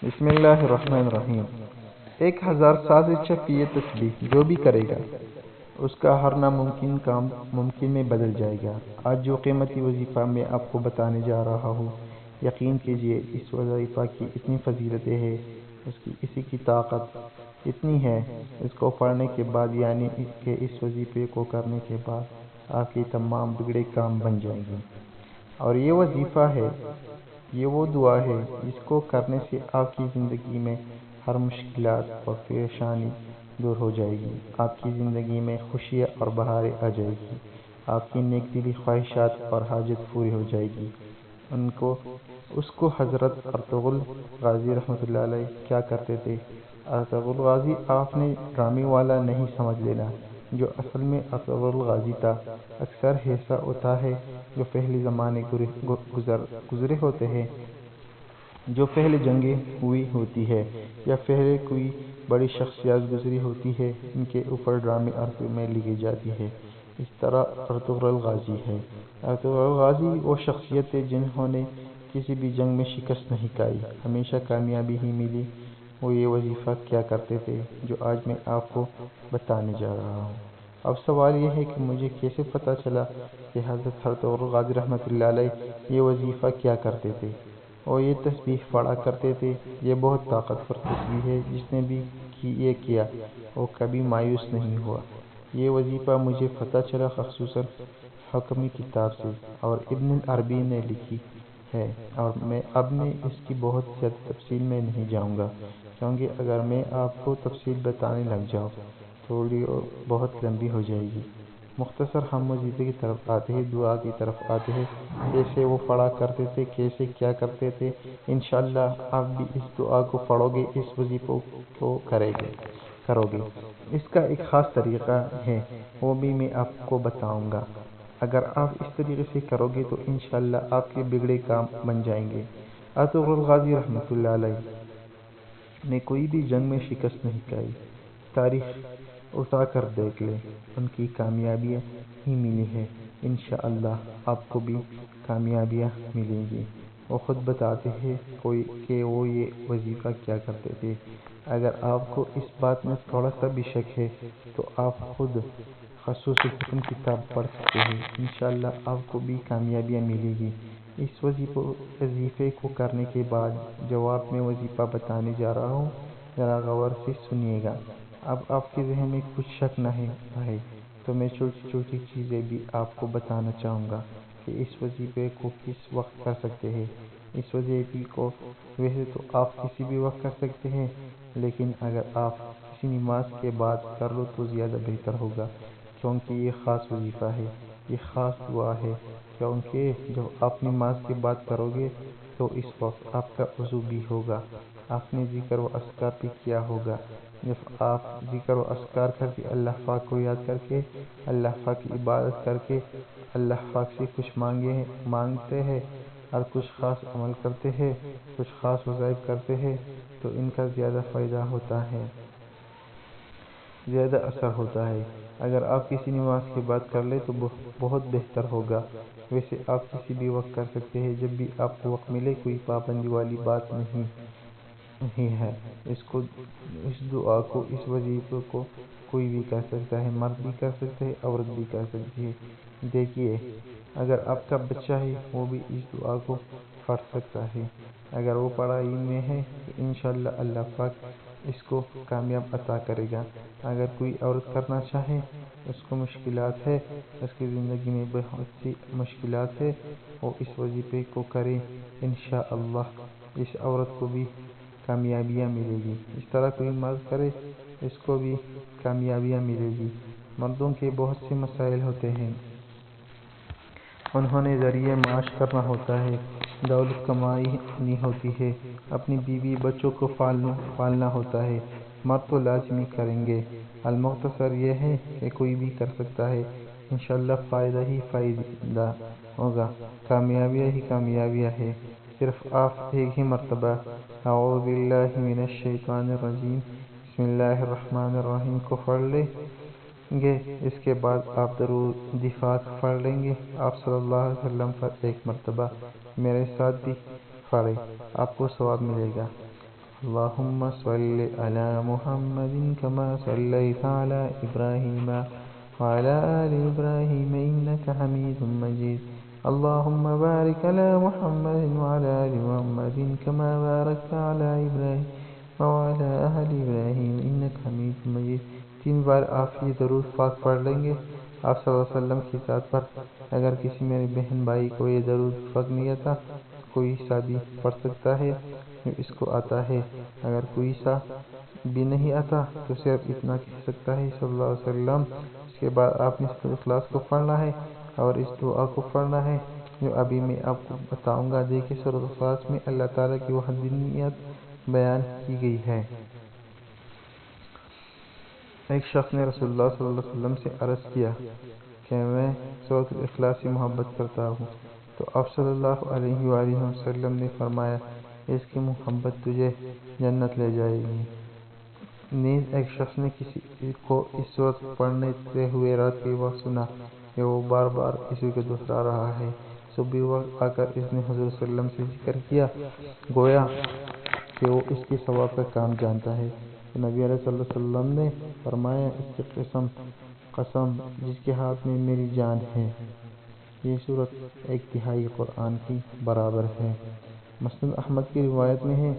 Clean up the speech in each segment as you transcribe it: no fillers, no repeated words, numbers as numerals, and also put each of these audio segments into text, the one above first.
بسم اللہ الرحمن الرحیم۔ 1000 سال سے چھپی یہ تسبیح جو بھی کرے گا اس کا ہر ناممکن کام ممکن میں بدل جائے گا۔ آج جو قیمتی وظیفہ میں آپ کو بتانے جا رہا ہوں، یقین کیجئے اس وظیفہ کی اتنی فضیلتیں ہیں، اسی کی طاقت اتنی ہے، اس کو پڑھنے کے بعد یعنی کہ اس وظیفے کو کرنے کے بعد آپ کی تمام بگڑے کام بن جائیں گے۔ اور یہ وظیفہ ہے، یہ وہ دعا ہے جس کو کرنے سے آپ کی زندگی میں ہر مشکلات اور پریشانی دور ہو جائے گی، آپ کی زندگی میں خوشیاں اور بہاریں آ جائے گی، آپ کی نیک دلی خواہشات اور حاجت پوری ہو جائے گی۔ اس کو حضرت ارطغرل غازی رحمۃ اللہ علیہ کیا کرتے تھے۔ ارطغرل غازی آپ نے ڈرامے والا نہیں سمجھ لینا، جو اصل میں ارطغرل غازی تھا۔ اکثر ایسا ہوتا ہے جو پہلے زمانے گزرے ہوتے ہیں، جو پہلے جنگیں ہوئی ہوتی ہے یا پہلے کوئی بڑی شخصیت گزری ہوتی ہے، ان کے اوپر ڈرامے اور فلمیں لکھی جاتی ہے۔ اس طرح ارطغرل غازی ہے۔ ارطغرل غازی وہ شخصیت ہے جنہوں نے کسی بھی جنگ میں شکست نہیں کھائی، ہمیشہ کامیابی ہی ملی۔ وہ یہ وظیفہ کیا کرتے تھے جو آج میں آپ کو بتانے جا رہا ہوں۔ اب سوال یہ ہے کہ مجھے کیسے پتہ چلا کہ حضرت ارطغرل غازی رحمۃ اللہ علیہ یہ وظیفہ کیا کرتے تھے اور یہ تسبیح پڑھا کرتے تھے۔ یہ بہت طاقتور تسبیح ہے، جس نے بھی یہ کیا وہ کبھی مایوس نہیں ہوا۔ یہ وظیفہ مجھے پتہ چلا خصوصاً حکمی کتاب سے، اور ابن العربی نے لکھی ہے، اور میں اب اس کی بہت زیادہ تفصیل میں نہیں جاؤں گا، کیونکہ اگر میں آپ کو تفصیل بتانے لگ جاؤں تو ویڈیو بہت لمبی ہو جائے گی۔ مختصر ہم وظیفے کی طرف آتے ہیں، دعا کی طرف آتے ہیں، کیسے وہ پڑھا کرتے تھے، کیسے کیا کرتے تھے۔ انشاءاللہ آپ بھی اس دعا کو پڑھو گے، اس وظیفے کو کرو گے۔ اس کا ایک خاص طریقہ ہے، وہ بھی میں آپ کو بتاؤں گا۔ اگر آپ اس طریقے سے کرو گے تو انشاءاللہ آپ کے بگڑے کام بن جائیں گے۔ ارطغرل غازی رحمۃ اللہ علیہ نے کوئی بھی جنگ میں شکست نہیں کھائی۔ تاریخ اٹھا کر دیکھ لیں، ان کی کامیابیاں ہی ملی ہیں۔ انشاءاللہ آپ کو بھی کامیابیاں ملیں گی۔ وہ خود بتاتے ہیں کہ وہ یہ وظیفہ کیا کرتے تھے۔ اگر آپ کو اس بات میں تھوڑا سا بھی شک ہے تو آپ خود خصوصی حکم کتاب پڑھ سکتے ہیں، انشاءاللہ آپ کو بھی کامیابیاں ملیں گی۔ اس وظیفے کو کرنے کے بعد جواب میں وظیفہ بتانے جا رہا ہوں، ذرا غور سے سنیے گا۔ اب آپ کے ذہن میں کچھ شک نہ آئے تو میں چھوٹی چھوٹی چیزیں بھی آپ کو بتانا چاہوں گا کہ اس وظیفے کو کس وقت کر سکتے ہیں۔ اس وظیفے کو ویسے تو آپ کسی بھی وقت کر سکتے ہیں، لیکن اگر آپ کسی نماز کے بعد کر لو تو زیادہ بہتر ہوگا، کیونکہ یہ خاص وظیفہ ہے، یہ خاص دعا ہے۔ کیونکہ جب آپ نماز کے بعد کرو گے تو اس وقت آپ کا وضو بھی ہوگا، آپ نے ذکر و اذکار بھی کیا ہوگا۔ جب آپ ذکر و اذکار کر کے اللہ پاک کو یاد کر کے، اللہ پاک کی عبادت کر کے اللہ پاک سے کچھ مانگتے ہیں اور کچھ خاص عمل کرتے ہیں، کچھ خاص وظائف کرتے ہیں تو ان کا زیادہ فائدہ ہوتا ہے، زیادہ اثر ہوتا ہے۔ اگر آپ کسی نماز کے بعد کر لیں تو بہت بہتر ہوگا۔ ویسے آپ کسی بھی وقت کر سکتے ہیں، جب بھی آپ کو وقت ملے، کوئی پابندی والی بات نہیں ہے۔ اس دعا کو، اس وظیفے کو کوئی بھی کر سکتا ہے، مرد بھی کر سکتے ہیں، عورت بھی کر سکتی ہے۔ دیکھیے، اگر آپ کا بچہ ہے وہ بھی اس دعا کو پڑھ سکتا ہے۔ اگر وہ پڑھائی میں ہے تو انشاءاللہ اللہ پاک اس کو کامیاب عطا کرے گا۔ اگر کوئی عورت کرنا چاہے، اس کو مشکلات ہے، اس کی زندگی میں بہت سی مشکلات ہے، وہ اس وظیفے کو کرے، انشاءاللہ اس عورت کو بھی کامیابیاں ملے گی۔ اس طرح کوئی مرد کرے، اس کو بھی کامیابیاں ملے گی۔ مردوں کے بہت سے مسائل ہوتے ہیں، انہوں نے ذریعہ معاش کرنا ہوتا ہے، دولت کمانی ہوتی ہے، اپنی بیوی بچوں کو پالنا ہوتا ہے۔ مرد تو لازمی کریں گے۔ المختصر یہ ہے کہ کوئی بھی کر سکتا ہے، انشاءاللہ فائدہ ہی فائدہ ہوگا، کامیابیاں ہی کامیابیاں ہیں۔ صرف آپ ایک ہی مرتبہ اعوذ باللہ من الشیطان الرجیم بسم اللہ الرحمن الرحیم کو پڑھ لیں گے، اس کے بعد آپ درود پاک پڑھ لیں گے آپ صلی اللہ علیہ وسلم پر ایک مرتبہ، میرے ساتھ بھی پڑھیں، آپ کو ثواب ملے گا۔ اللهم صل على محمد كما صليت على إبراهيم وعلى آل إبراهيم إنك حميد مجيد اللهم بارك على محمد وعلى آل محمد كما باركت على إبراهيم وعلى آل إبراهيم إنك حميد مجيد 3 بار آپ یہ درود پاک پڑھ لیں گے آپ صلی اللہ علیہ وسلم کی ذات پر۔ اگر کسی میرے بہن بھائی کو یہ درود پاک نہیں آتا کوئی سا بھی پڑھ سکتا ہے جو اس کو آتا ہے، اگر کوئی سا بھی نہیں آتا تو صرف اتنا کہہ سکتا ہے صلی اللہ علیہ وسلم۔ اس کے بعد آپ نے سورۃ اخلاص کو پڑھنا ہے اور اس دعا کو پڑھنا ہے جو ابھی میں آپ کو بتاؤں گا۔ دیکھیں سورۃ اخلاص میں اللہ تعالیٰ کی وحدانیت بیان کی گئی ہے۔ ایک شخص نے رسول اللہ صلی اللہ علیہ وسلم سے عرض کیا کہ میں سورۃ الاخلاص سے محبت کرتا ہوں، تو آپ صلی اللہ علیہ وآلہ وسلم نے فرمایا اس کی محبت تجھے جنت لے جائے گی۔ نیز ایک شخص نے کسی کو اس سورت پڑھتے ہوئے رات کے وقت سنا کہ وہ بار بار اسی کو دہرا رہا ہے۔ صبح وقت آ کر اس نے حضور صلی اللہ علیہ وسلم سے ذکر کیا، گویا کہ وہ اس کے ثواب کا کام جانتا ہے۔ تو نبی علیہ صلی اللہ علیہ وسلم نے فرمایا اس کی قسم جس کے ہاتھ میں میری جان ہے، یہ سورت 1/3 قرآن کی برابر ہے۔ مسند احمد کی روایت میں ہے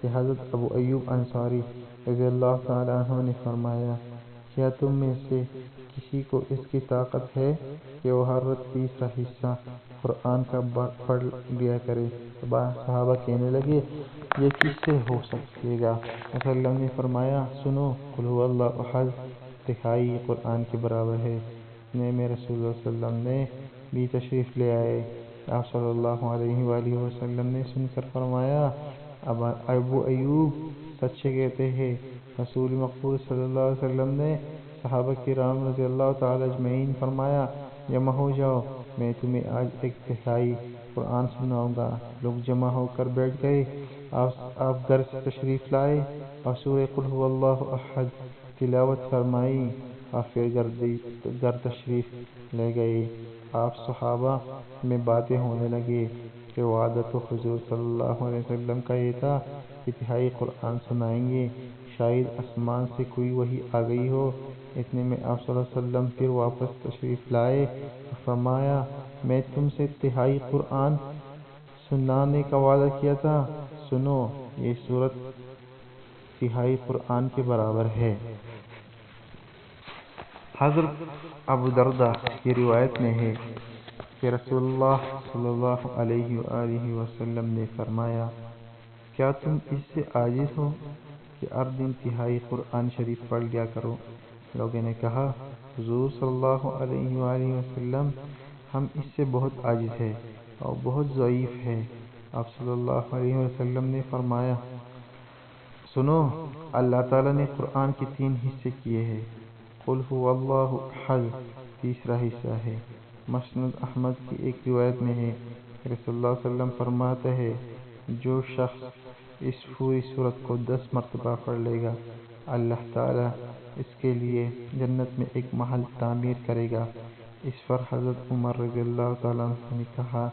کہ حضرت ابو ایوب انصاری رضی اللہ تعالی عنہ نے فرمایا کیا تم میں سے کسی کو اس کی طاقت ہے کہ وہ ہر رات تیسرا حصہ قرآن کا پڑھ لیا کرے؟ صحابہ کہنے لگے یہ کس سے ہو سکے گا؟ رسول اللہ نے فرمایا سنو، قل هو اللہ احد 1/3 قرآن کے برابر ہے۔ اتنے میں رسول اللہ صلی اللہ علیہ وسلم نے بھی تشریف لے آئے۔ آپ صلی اللہ علیہ وآلہ وسلم نے سن کر فرمایا ابو ایوب سچے کہتے ہیں۔ رسول مقبول صلی اللہ علیہ وسلم نے صحابہ کرام رضی اللہ تعالی اجمعین فرمایا جمع ہو جاؤ، میں تمہیں آج 1/3 قرآن سناؤں گا۔ لوگ جمع ہو کر بیٹھ گئے۔ آپ گھر سے تشریف لائے اور سورہ قل هو اللہ احد تلاوت فرمائی اور پھر گھر تشریف لے گئے۔ آپ صحابہ میں باتیں ہونے لگے کہ وعدہ تو حضور صلی اللہ علیہ وسلم کا یہ تھا کہ 1/3 قرآن سنائیں گے، شاید آسمان سے کوئی وحی آ گئی ہو۔ اتنے میں آپ صلی اللہ علیہ وسلم پھر واپس تشریف لائے اور فرمایا میں تم سے 1/3 قرآن سنانے کا وعدہ کیا تھا، سنو یہ سورت 1/3 قرآن کے برابر ہے۔ حضرت ابو دردہ کی روایت میں ہے کہ رسول اللہ صلی اللہ علیہ وآلہ وسلم نے فرمایا کیا تم اس سے عاجز ہو کہ ہر دن 1/3 قرآن شریف پڑھ لیا کرو؟ لوگوں نے کہا حضور صلی اللہ علیہ وآلہ وسلم ہم اس سے بہت عاجز ہیں اور بہت ضعیف ہیں۔ آپ صلی اللہ علیہ وسلم نے فرمایا سنو، اللہ تعالیٰ نے قرآن کے 3 حصے کیے ہیں، قل هو اللہ احد تیسرا حصہ ہے۔ مسند احمد کی ایک روایت میں ہے کہ رسول اللہ صلی اللہ علیہ وسلم فرماتے ہیں جو شخص اس پوری سورت کو 10 مرتبہ پڑھ لے گا اللہ تعالیٰ اس کے لیے جنت میں ایک محل تعمیر کرے گا۔ اس پر حضرت عمر رضی اللہ تعالیٰ عنہ نے کہا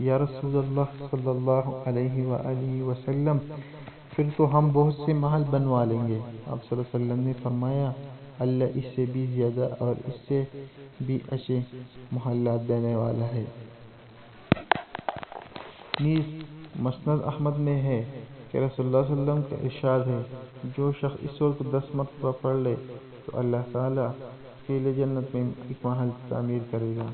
یا رسول اللہ صلی اللہ علیہ وآلہ وسلم پھر تو ہم بہت سے محل بنوا لیں گے۔ آپ صلی اللہ علیہ وسلم نے فرمایا اللہ اس سے بھی زیادہ اور اس سے بھی اچھے محلات دینے والا ہے۔ نیز مسند احمد میں ہے کہ رسول اللہ صلی اللہ علیہ وسلم کا ارشاد ہے جو شخص اس سورت کو 10 مرتبہ پڑھ لے تو اللہ تعالیٰ کے لیے جنت میں ایک محل تعمیر کرے گا۔